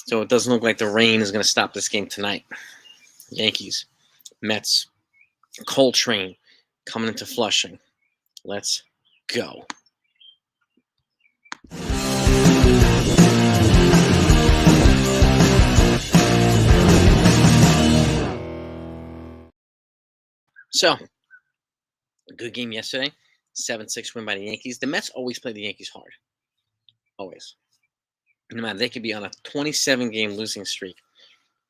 So it doesn't look like the rain is going to stop this game tonight. Yankees, Mets, Coltrane coming into Flushing. Let's go. So, a good game yesterday. 7-6 win by the Yankees. The Mets always play the Yankees hard. Always. No matter, they could be on a 27-game losing streak.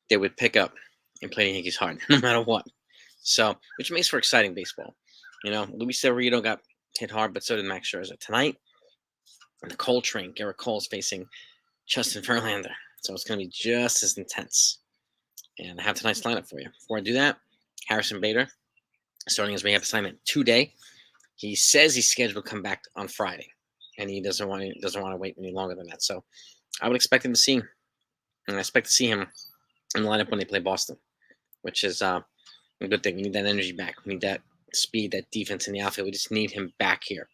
They would pick up and play the Yankees hard, no matter what. So, which makes for exciting baseball. You know, Luis Severino got hit hard, but so did Max Scherzer. Tonight, the Coltrane, Garrett Cole's facing Justin Verlander. So it's going to be just as intense. And I have tonight's lineup for you. Before I do that, Harrison Bader, starting his rehab assignment today. He says he's scheduled to come back on Friday, and he doesn't want to wait any longer than that. So I would expect him to see, and I expect to see him in the lineup when they play Boston, which is a good thing. We need that energy back. We need that speed, that defense in the outfield. We just need him back here.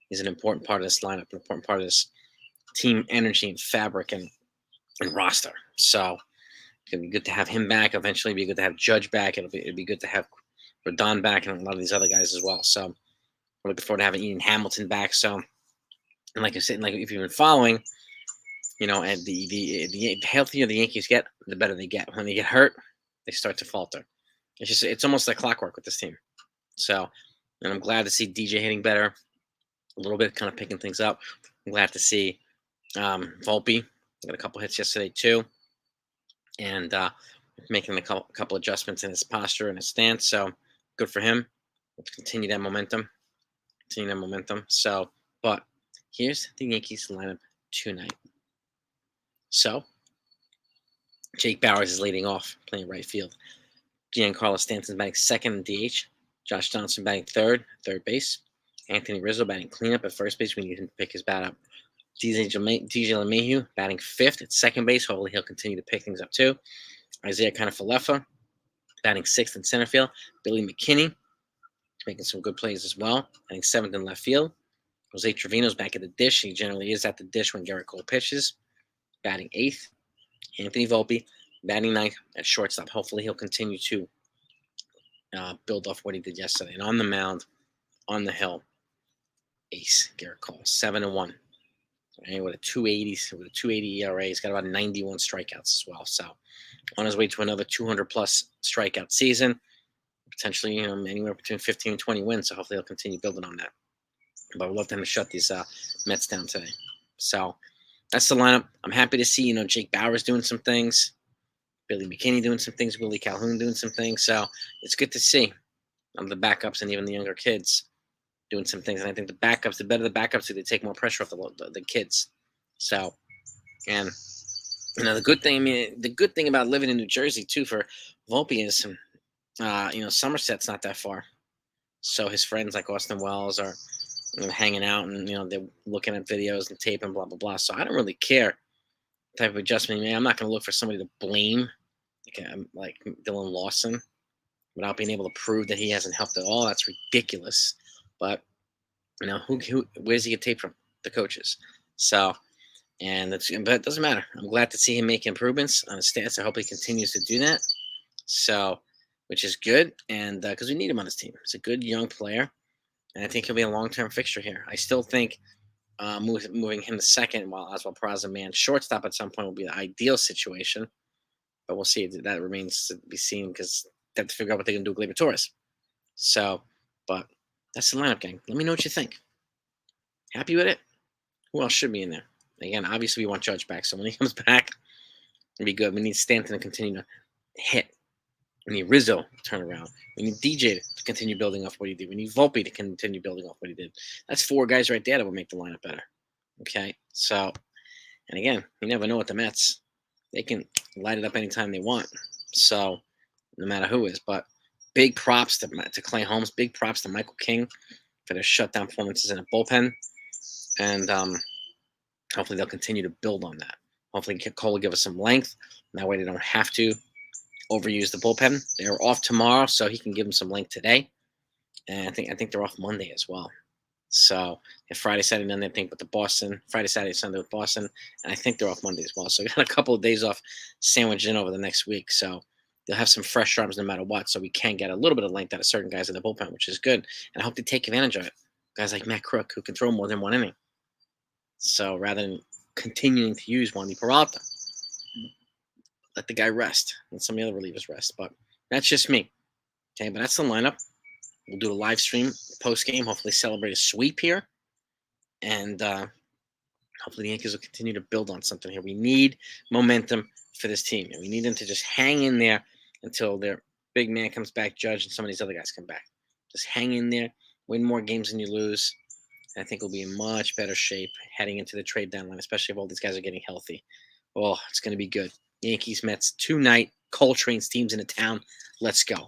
He's an important part of this lineup, an important part of this team energy and fabric and roster. So it'd be good to have him back. Eventually, it'd be good to have Judge back. It'd be good to have Rodon back and a lot of these other guys as well. So I'm looking forward to having Ian Hamilton back. So, and like I said, like if you've been following, you know, and the healthier the Yankees get, the better they get. When they get hurt, they start to falter. It's almost like clockwork with this team. So, and I'm glad to see DJ hitting better, a little bit, kind of picking things up. I'm glad to see Volpe got a couple hits yesterday too, and making a couple adjustments in his posture and his stance. So good for him. Let's continue that momentum. So, but here's the Yankees lineup tonight. So Jake Bauer is leading off, playing right field. Giancarlo Stanton batting second in DH. Josh Johnson batting third base. Anthony Rizzo batting cleanup at first base. We need him to pick his bat up. DJ LeMahieu batting fifth at second base. Hopefully he'll continue to pick things up too. Isaiah Kiner-Falefa batting sixth in center field. Billy McKinney making some good plays as well, batting seventh in left field. Jose Trevino's back at the dish. He generally is at the dish when Garrett Cole pitches, batting eighth. Anthony Volpe batting ninth at shortstop. Hopefully he'll continue to build off what he did yesterday. And on the mound, on the hill, ace Garrett Cole, 7-1. Right, with a 280 ERA. He's got about 91 strikeouts as well. So on his way to another 200 plus strikeout season, potentially anywhere between 15 and 20 wins. So hopefully he'll continue building on that. But we'd love him to shut these Mets down today. So that's the lineup. I'm happy to see Jake Bauer's doing some things, Billy McKinney doing some things, Willie Calhoun doing some things. So it's good to see the backups and even the younger kids doing some things. And I think the better the backups, they take more pressure off the kids. So, and the good thing about living in New Jersey too for Volpe is, Somerset's not that far. So his friends like Austin Wells are hanging out and, they're looking at videos and tape and blah, blah, blah. So I don't really care the type of adjustment he made. I'm not going to look for somebody to blame like Dylan Lawson without being able to prove that he hasn't helped at all. That's ridiculous. But where's he get tape from? The coaches. So, but it doesn't matter. I'm glad to see him make improvements on his stats. I hope he continues to do that. So, which is good, and because we need him on his team. He's a good young player, and I think he'll be a long-term fixture here. I still think moving him to second while Oswald Peraza man shortstop at some point will be the ideal situation. But we'll see. That remains to be seen because they have to figure out what they're going to do with Gleyber Torres. So, but that's the lineup, gang. Let me know what you think. Happy with it? Who else should be in there? Again, obviously we want Judge back. So when he comes back, it'll be good. We need Stanton to continue to hit. We need Rizzo to turn around. We need DJ to continue building off what he did. We need Volpe to continue building off what he did. That's four guys right there that will make the lineup better. Okay? So, and again, you never know with the Mets. They can light it up anytime they want. So, no matter who is. But big props to Clay Holmes. Big props to Michael King for their shutdown performances in a bullpen. And hopefully they'll continue to build on that. Hopefully Cole will give us some length. That way they don't have to overuse the bullpen. They're off tomorrow, so he can give them some length today. And I think they're off Monday as well. So Friday, Saturday, Sunday, I think with the Boston. Friday, Saturday, Sunday with Boston, and I think they're off Monday as well. So we got a couple of days off sandwiched in over the next week. So they'll have some fresh arms no matter what. So we can get a little bit of length out of certain guys in the bullpen, which is good. And I hope they take advantage of it. Guys like Matt Crook who can throw more than one inning. So rather than continuing to use Wandy Peralta, let the guy rest and some of the other relievers rest. But that's just me. Okay, but that's the lineup. We'll do a live stream post game. Hopefully, celebrate a sweep here, and hopefully the Yankees will continue to build on something here. We need momentum for this team, and we need them to just hang in there until their big man comes back, Judge, and some of these other guys come back. Just hang in there, win more games than you lose. And I think we'll be in much better shape heading into the trade deadline, especially if all these guys are getting healthy. Oh, it's going to be good. Yankees, Mets, 2-night Coltrane's teams in the town. Let's go.